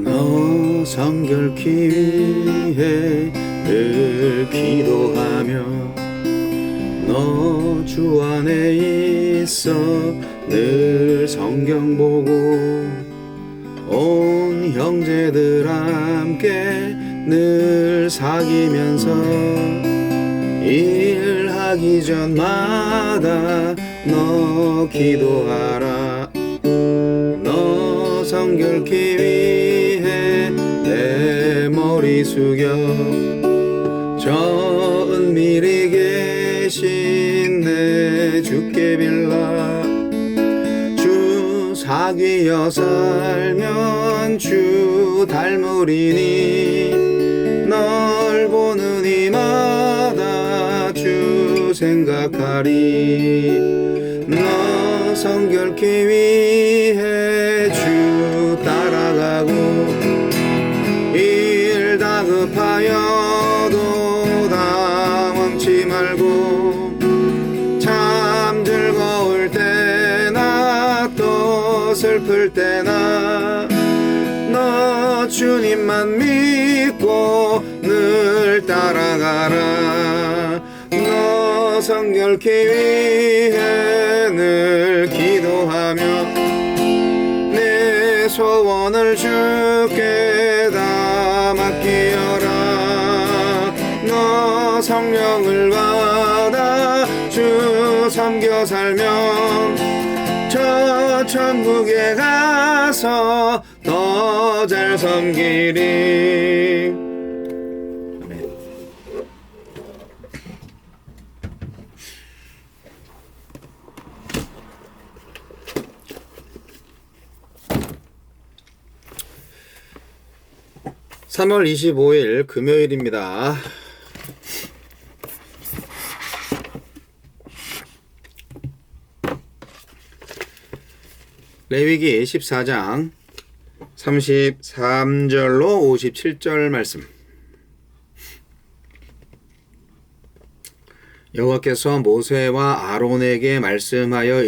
너 성결케 위해 늘 기도하며 너 주 안에 있어 늘 성경 보고 온 형제들 함께 늘 사귀면서 일하기 전마다 너 기도하라. 너 성결케 위해 내 머리 숙여 저 은밀히 계신 내 주께 빌라. 주 사귀어 살면 주 닮으리니 널 보는 이마다 주 생각하리. 너 성결케 위해 주 따라가고 일 다급하여도 당황치 말고 참 즐거울 때나 또 슬플 때나 너 주님만 믿고 늘 따라가라. 너 성결케 위해 늘 기도하며 내 소원을 주께 다 맡기어라. 너 성령을 받아 주 섬겨 살면 저 천국에 가서 더 잘 섬기리. 아멘. (3월 25일) 금요일입니다. 레위기 14장 33절로 57절 말씀. 여호와께서 모세와 아론에게 말씀하여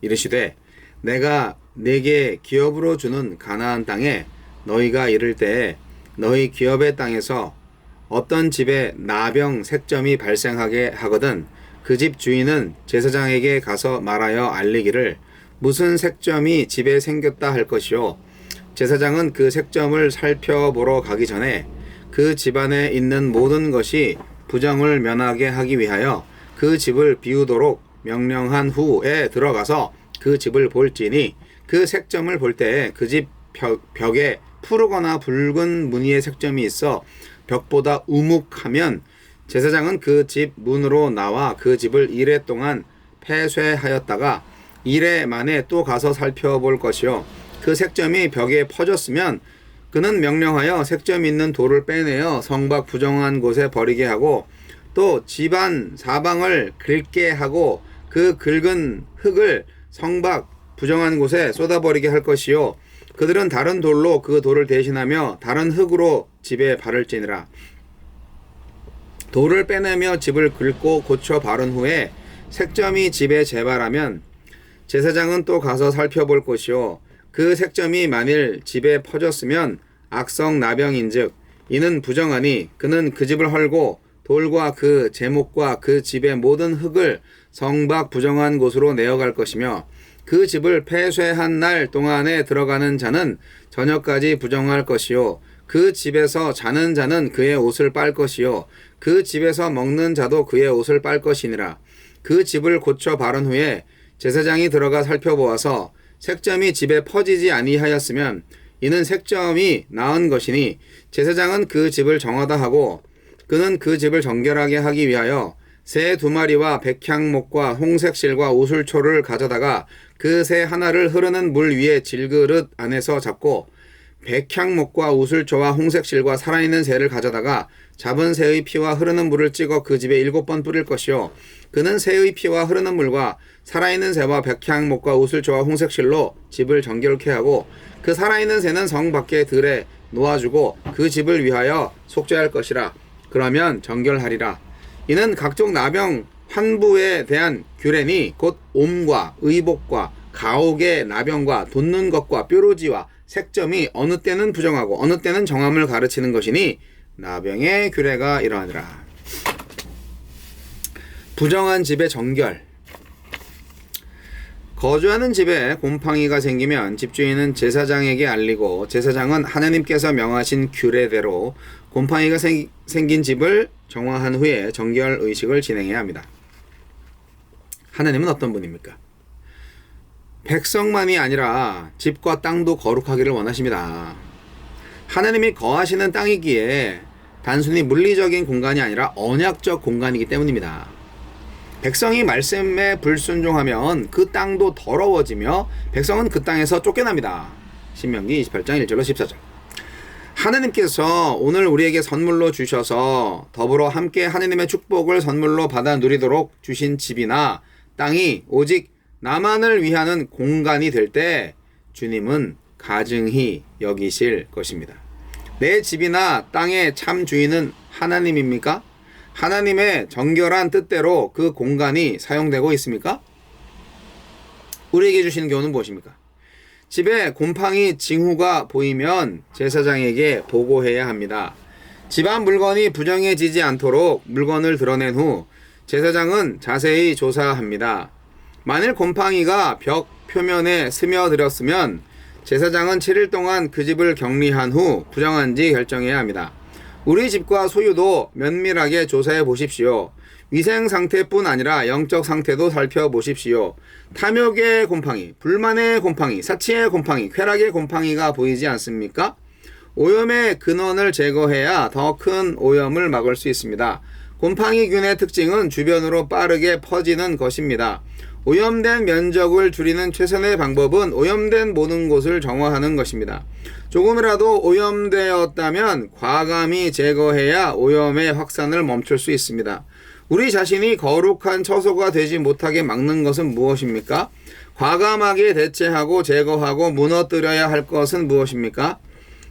이르시되 내가 네게 기업으로 주는 가나안 땅에 너희가 이를 때에 너희 기업의 땅에서 어떤 집에 나병 색점이 발생하게 하거든 그 집 주인은 제사장에게 가서 말하여 알리기를 무슨 색점이 집에 생겼다 할 것이요 제사장은 그 색점을 살펴보러 가기 전에 그 집안에 있는 모든 것이 부정을 면하게 하기 위하여 그 집을 비우도록 명령한 후에 들어가서 그 집을 볼지니 그 색점을 볼 때에 그 집 벽에 푸르거나 붉은 무늬의 색점이 있어 벽보다 우묵하면 제사장은 그 집 문으로 나와 그 집을 이레 동안 폐쇄하였다가 이레 만에 또 가서 살펴볼 것이요 그 색점이 벽에 퍼졌으면 그는 명령하여 색점 있는 돌을 빼내어 성밖 부정한 곳에 버리게 하고 또 집안 사방을 긁게 하고 그 긁은 흙을 성밖 부정한 곳에 쏟아버리게 할 것이요 그들은 다른 돌로 그 돌을 대신하며 다른 흙으로 집에 바를지니라. 돌을 빼내며 집을 긁고 고쳐 바른 후에 색점이 집에 재발하면 제사장은 또 가서 살펴볼 것이요 그 색점이 만일 집에 퍼졌으면 악성 나병인즉 이는 부정하니 그는 그 집을 헐고 돌과 그 제목과 그 집의 모든 흙을 성밖 부정한 곳으로 내어갈 것이며 그 집을 폐쇄한 날 동안에 들어가는 자는 저녁까지 부정할 것이요 그 집에서 자는 자는 그의 옷을 빨 것이요 그 집에서 먹는 자도 그의 옷을 빨 것이니라. 그 집을 고쳐 바른 후에 제사장이 들어가 살펴보아서 색점이 집에 퍼지지 아니하였으면 이는 색점이 나은 것이니 제사장은 그 집을 정하다 하고 그는 그 집을 정결하게 하기 위하여 새 2마리와 백향목과 홍색실과 우슬초를 가져다가 그 새 하나를 흐르는 물 위에 질그릇 안에서 잡고 백향목과 우슬초와 홍색실과 살아있는 새를 가져다가 잡은 새의 피와 흐르는 물을 찍어 그 집에 7번 뿌릴 것이요 그는 새의 피와 흐르는 물과 살아있는 새와 백향목과 우슬초와 홍색실로 집을 정결케 하고 그 살아있는 새는 성 밖에 들에 놓아주고 그 집을 위하여 속죄할 것이라. 그러면 정결하리라. 이는 각종 나병 환부에 대한 규례니 곧 옴과 의복과 가옥의 나병과 돋는 것과 뾰루지와 색점이 어느 때는 부정하고 어느 때는 정함을 가르치는 것이니 나병의 규례가 이러하니라. 부정한 집의 정결. 거주하는 집에 곰팡이가 생기면 집주인은 제사장에게 알리고 제사장은 하나님께서 명하신 규례대로 곰팡이가 생긴 집을 정화한 후에 정결 의식을 진행해야 합니다. 하나님은 어떤 분입니까? 백성만이 아니라 집과 땅도 거룩하기를 원하십니다. 하나님이 거하시는 땅이기에 단순히 물리적인 공간이 아니라 언약적 공간이기 때문입니다. 백성이 말씀에 불순종하면 그 땅도 더러워지며 백성은 그 땅에서 쫓겨납니다. 신명기 28장 1절로 14절. 하나님께서 오늘 우리에게 선물로 주셔서 더불어 함께 하나님의 축복을 선물로 받아 누리도록 주신 집이나 땅이 오직 나만을 위하는 공간이 될 때 주님은 가증히 여기실 것입니다. 내 집이나 땅의 참 주인은 하나님입니까? 하나님의 정결한 뜻대로 그 공간이 사용되고 있습니까? 우리에게 주시는 교훈은 무엇입니까? 집에 곰팡이 징후가 보이면 제사장에게 보고해야 합니다. 집안 물건이 부정해지지 않도록 물건을 드러낸 후 제사장은 자세히 조사합니다. 만일 곰팡이가 벽 표면에 스며들었으면 제사장은 7일 동안 그 집을 격리한 후 부정한지 결정해야 합니다. 우리 집과 소유도 면밀하게 조사해 보십시오. 위생 상태뿐 아니라 영적 상태도 살펴보십시오. 탐욕의 곰팡이, 불만의 곰팡이, 사치의 곰팡이, 쾌락의 곰팡이가 보이지 않습니까? 오염의 근원을 제거해야 더 큰 오염을 막을 수 있습니다. 곰팡이균의 특징은 주변으로 빠르게 퍼지는 것입니다. 오염된 면적을 줄이는 최선의 방법은 오염된 모든 곳을 정화하는 것입니다. 조금이라도 오염되었다면 과감히 제거해야 오염의 확산을 멈출 수 있습니다. 우리 자신이 거룩한 처소가 되지 못하게 막는 것은 무엇입니까? 과감하게 대체하고 제거하고 무너뜨려야 할 것은 무엇입니까?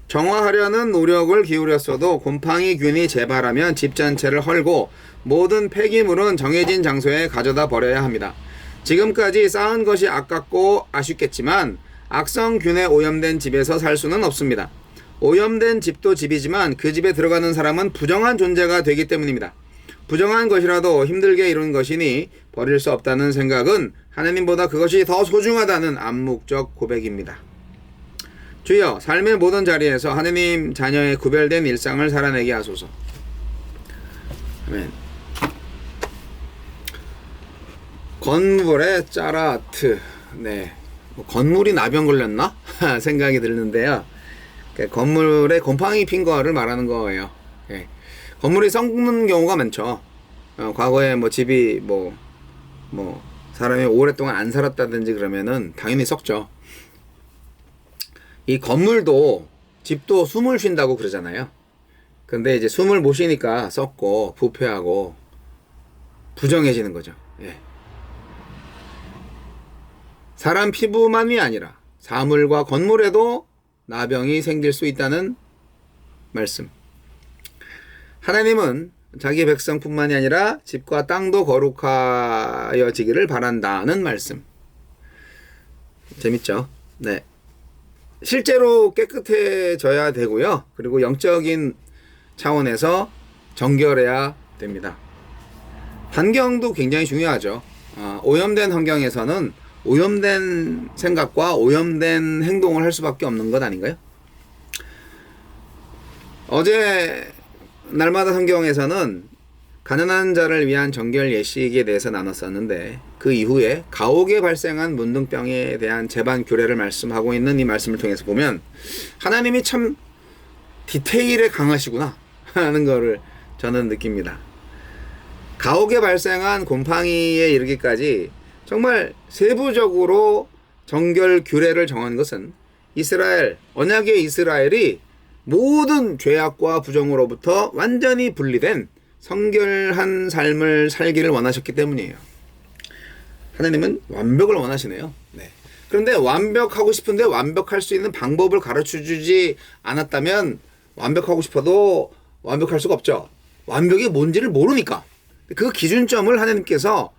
정화하려는 노력을 기울였어도 곰팡이균이 재발하면 집 전체를 헐고 모든 폐기물은 정해진 장소에 가져다 버려야 합니다. 지금까지 쌓은 것이 아깝고 아쉽겠지만 악성균에 오염된 집에서 살 수는 없습니다. 오염된 집도 집이지만 그 집에 들어가는 사람은 부정한 존재가 되기 때문입니다. 부정한 것이라도 힘들게 이룬 것이니 버릴 수 없다는 생각은 하나님보다 그것이 더 소중하다는 암묵적 고백입니다. 주여, 삶의 모든 자리에서 하나님 자녀의 구별된 일상을 살아내게 하소서. 아멘. 건물의 짜라트. 네. 건물이 나병 걸렸나? 생각이 드는데요. 건물에 곰팡이 핀 거를 말하는 거예요. 네. 건물이 썩는 경우가 많죠. 과거에 집이 사람이 오랫동안 안 살았다든지 그러면은 당연히 썩죠. 이 건물도 집도 숨을 쉰다고 그러잖아요. 근데 이제 숨을 못 쉬니까 썩고 부패하고 부정해지는 거죠. 예. 사람 피부만이 아니라 사물과 건물에도 나병이 생길 수 있다는 말씀. 하나님은 자기 백성뿐만이 아니라 집과 땅도 거룩하여지기를 바란다는 말씀. 재밌죠? 네. 실제로 깨끗해져야 되고요. 그리고 영적인 차원에서 정결해야 됩니다. 환경도 굉장히 중요하죠. 오염된 환경에서는 오염된 생각과 오염된 행동을 할 수밖에 없는 것 아닌가요? 어제 날마다 성경에서는 가난한 자를 위한 정결 예식에 대해서 나눴었는데 그 이후에 가옥에 발생한 문둥병에 대한 재반 규례를 말씀하고 있는 이 말씀을 통해서 보면 하나님이 참 디테일에 강하시구나 하는 거를 저는 느낍니다. 가옥에 발생한 곰팡이에 이르기까지 정말 세부적으로 정결 규례를 정한 것은 이스라엘, 언약의 이스라엘이 모든 죄악과 부정으로부터 완전히 분리된 성결한 삶을 살기를 원하셨기 때문이에요. 하나님은 완벽을 원하시네요. 네. 그런데 완벽하고 싶은데 완벽할 수 있는 방법을 가르쳐주지 않았다면 완벽하고 싶어도 완벽할 수가 없죠. 완벽이 뭔지를 모르니까. 그 기준점을 하나님께서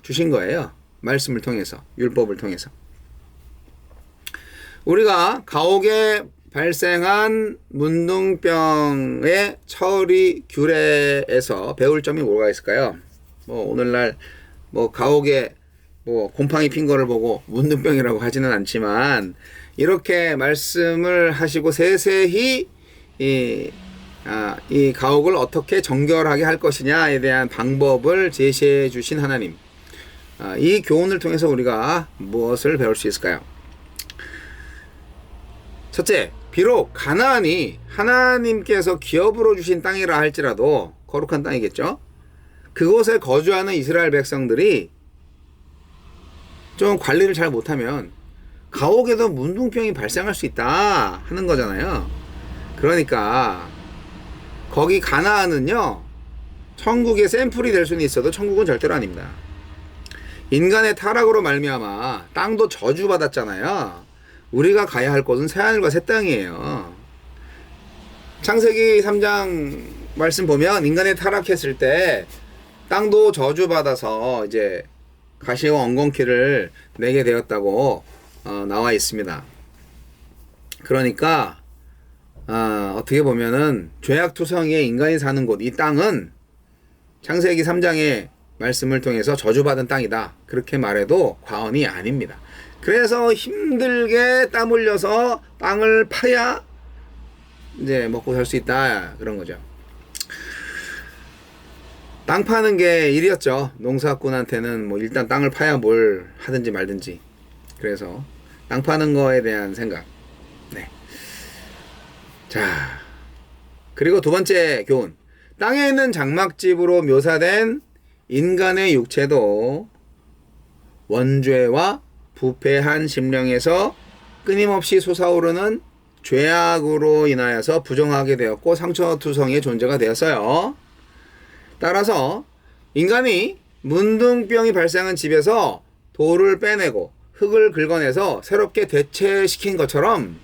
주신 거예요. 말씀을 통해서, 율법을 통해서. 우리가 가옥에 발생한 문둥병의 처리 규례에서 배울 점이 뭐가 있을까요? 뭐 오늘날 뭐 가옥에 뭐 곰팡이 핀 거를 보고 문둥병이라고 하지는 않지만 이렇게 말씀을 하시고 세세히 이 가옥을 어떻게 정결하게 할 것이냐에 대한 방법을 제시해 주신 하나님. 이 교훈을 통해서 우리가 무엇을 배울 수 있을까요? 첫째, 비록 가나안이 하나님께서 기업으로 주신 땅이라 할지라도 거룩한 땅이겠죠. 그곳에 거주하는 이스라엘 백성들이 좀 관리를 잘 못하면 가옥에도 문둥병이 발생할 수 있다 하는 거잖아요. 그러니까 거기 가나안은요, 천국의 샘플이 될 수는 있어도 천국은 절대로 아닙니다. 인간의 타락으로 말미암아 땅도 저주받았잖아요. 우리가 가야 할 곳은 새하늘과 새 땅이에요. 창세기 3장 말씀 보면 인간이 타락했을 때 땅도 저주받아서 이제 가시와 엉겅퀴를 내게 되었다고 나와 있습니다. 그러니까 어떻게 보면은 죄악투성이의 인간이 사는 곳, 이 땅은 창세기 3장의 말씀을 통해서 저주받은 땅이다, 그렇게 말해도 과언이 아닙니다. 그래서 힘들게 땀 흘려서 땅을 파야 이제 먹고 살 수 있다, 그런 거죠. 땅 파는 게 일이었죠. 농사꾼한테는 뭐 일단 땅을 파야 뭘 하든지 말든지. 그래서 땅 파는 거에 대한 생각. 네. 자, 그리고 두 번째 교훈. 땅에 있는 장막집으로 묘사된 인간의 육체도 원죄와 부패한 심령에서 끊임없이 솟아오르는 죄악으로 인하여서 부정하게 되었고 상처투성이의 존재가 되었어요. 따라서 인간이 문둥병이 발생한 집에서 돌을 빼내고 흙을 긁어내서 새롭게 대체시킨 것처럼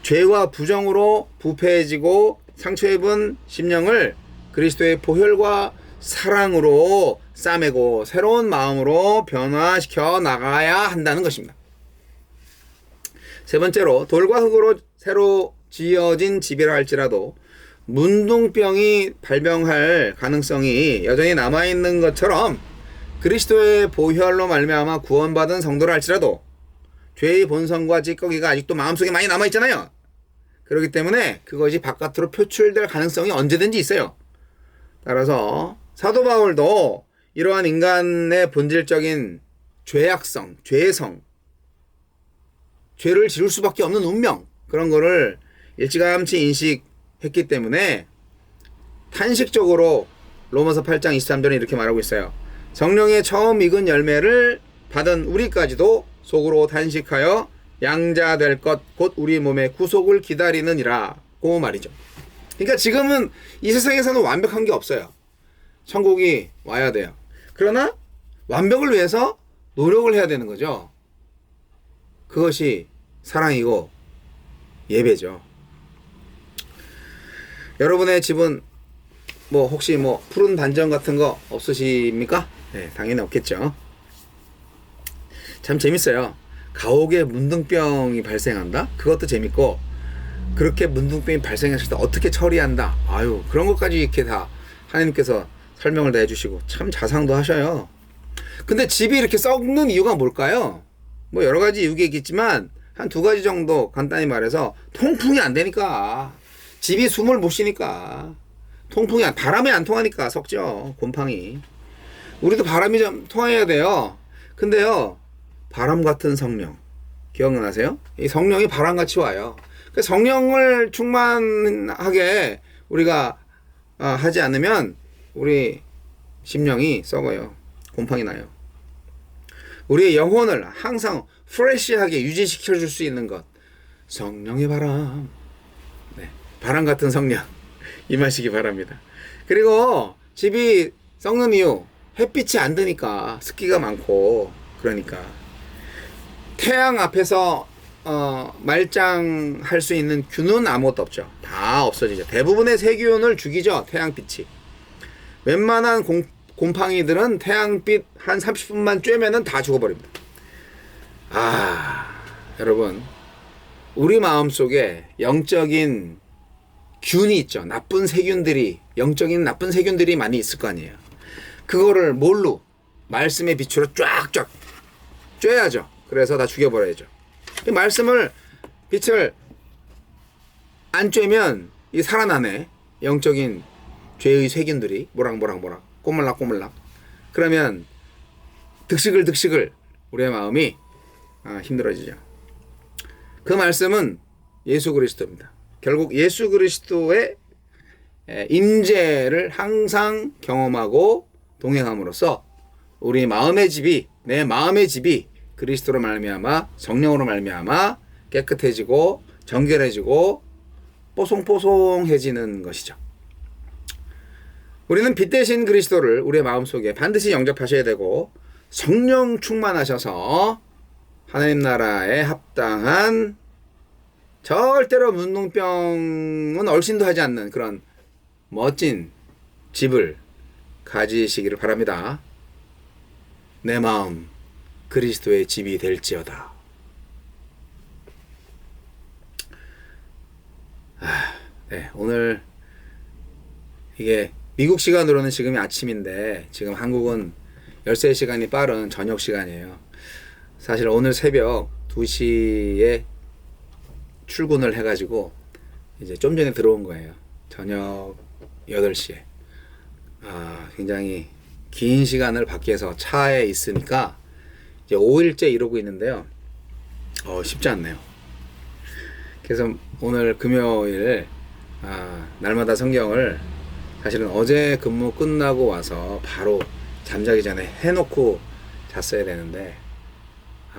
죄와 부정으로 부패해지고 상처 입은 심령을 그리스도의 보혈과 사랑으로 싸매고 새로운 마음으로 변화시켜 나가야 한다는 것입니다. 세 번째로, 돌과 흙으로 새로 지어진 집이라 할지라도 문둥병이 발병할 가능성이 여전히 남아있는 것처럼 그리스도의 보혈로 말미암아 구원받은 성도라 할지라도 죄의 본성과 찌꺼기가 아직도 마음속에 많이 남아있잖아요. 그렇기 때문에 그것이 바깥으로 표출될 가능성이 언제든지 있어요. 따라서 사도 바울도 이러한 인간의 본질적인 죄악성, 죄성, 죄를 지을 수밖에 없는 운명, 그런 거를 일찌감치 인식했기 때문에 탄식적으로 로마서 8장 23절에 이렇게 말하고 있어요. 성령의 처음 익은 열매를 받은 우리까지도 속으로 탄식하여 양자될 것 곧 우리 몸의 구속을 기다리느니라고 말이죠. 그러니까 지금은 이 세상에서는 완벽한 게 없어요. 천국이 와야 돼요. 그러나 완벽을 위해서 노력을 해야 되는 거죠. 그것이 사랑이고 예배죠. 여러분의 집은 뭐 혹시 뭐 푸른 단정 같은 거 없으십니까? 네, 당연히 없겠죠. 참 재밌어요. 가옥에 문둥병이 발생한다? 그것도 재밌고, 그렇게 문둥병이 발생했을 때 어떻게 처리한다? 아유, 그런 것까지 이렇게 다 하나님께서 설명을 다 해주시고 참 자상도 하셔요. 근데 집이 이렇게 썩는 이유가 뭘까요? 뭐 여러 가지 이유가 있겠지만 한 두 가지 정도 간단히 말해서 통풍이 안 되니까, 집이 숨을 못 쉬니까, 바람이 안 통하니까 썩죠. 곰팡이. 우리도 바람이 좀 통해야 돼요. 근데요, 바람 같은 성령 기억나세요? 이 성령이 바람같이 와요. 성령을 충만하게 우리가 하지 않으면 우리 심령이 썩어요. 곰팡이 나요. 우리의 영혼을 항상 프레시하게 유지시켜 줄 수 있는 것, 성령의 바람. 네, 바람 같은 성령 임하시기 바랍니다. 그리고 집이 썩는 이유, 햇빛이 안 드니까, 습기가 많고. 그러니까 태양 앞에서 말짱할 수 있는 균은 아무것도 없죠. 다 없어지죠. 대부분의 세균을 죽이죠, 태양빛이. 웬만한 곰팡이들은 태양빛 한 30분만 쬐면은 다 죽어버립니다. 여러분, 우리 마음속에 영적인 균이 있죠. 영적인 나쁜 세균들이 많이 있을 거 아니에요. 그거를 뭘로? 말씀의 빛으로 쫙쫙 쬐야죠. 그래서 다 죽여버려야죠. 말씀을, 빛을 안 쬐면 이 살아나네. 영적인 죄의 세균들이 모락모락 꼬물락꼬물락. 그러면 득식을 우리의 마음이 힘들어지죠. 그 말씀은 예수 그리스도입니다. 결국 예수 그리스도의 임재를 항상 경험하고 동행함으로써 우리 마음의 집이, 내 마음의 집이 그리스도로 말미암아, 성령으로 말미암아 깨끗해지고 정결해지고 뽀송뽀송해지는 것이죠. 우리는 빛 대신 그리스도를 우리의 마음속에 반드시 영접하셔야 되고, 성령 충만하셔서 하나님 나라에 합당한, 절대로 문둥병은 얼씬도 하지 않는 그런 멋진 집을 가지시기를 바랍니다. 내 마음 그리스도의 집이 될지어다. 네, 오늘 이게 미국 시간으로는 지금이 아침인데 지금 한국은 13시간이 빠른 저녁 시간이에요. 사실 오늘 새벽 2시에 출근을 해가지고 이제 좀 전에 들어온 거예요. 저녁 8시에. 굉장히 긴 시간을 밖에서 차에 있으니까 이제 5일째 이러고 있는데요. 쉽지 않네요. 그래서 오늘 금요일 날마다 성경을 사실은 어제 근무 끝나고 와서 바로 잠자기 전에 해놓고 잤어야 되는데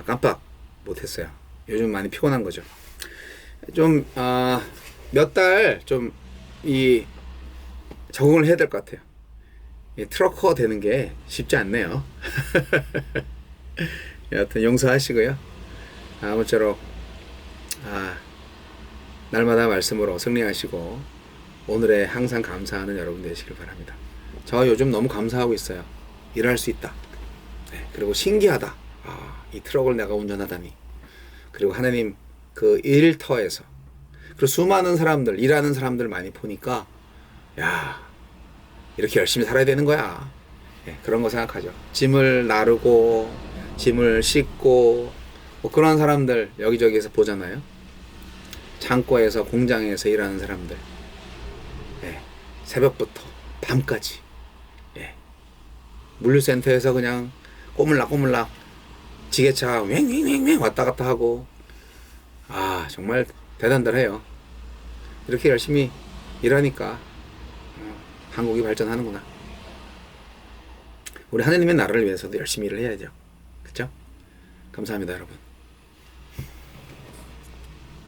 깜빡 못했어요. 요즘 많이 피곤한 거죠. 좀 몇 달 좀 적응을 해야 될 것 같아요. 트럭커 되는 게 쉽지 않네요. 여하튼 용서하시고요. 아무쪼록 날마다 말씀으로 승리하시고 오늘에 항상 감사하는 여러분 되시길 바랍니다. 저 요즘 너무 감사하고 있어요. 일할 수 있다. 네, 그리고 신기하다. 이 트럭을 내가 운전하다니. 그리고 하나님 그 일터에서 그리고 수많은 사람들, 일하는 사람들 많이 보니까 이렇게 열심히 살아야 되는 거야. 네, 그런 거 생각하죠. 짐을 나르고 짐을 싣고 뭐 그런 사람들 여기저기에서 보잖아요. 창고에서 공장에서 일하는 사람들. 새벽부터 밤까지. 물류센터에서 그냥 꼬물락꼬물락 지게차 왱왱왱 왔다 갔다 하고 정말 대단들해요. 이렇게 열심히 일하니까 한국이 발전하는구나. 우리 하느님의 나라를 위해서도 열심히 일을 해야죠. 그렇죠? 감사합니다, 여러분.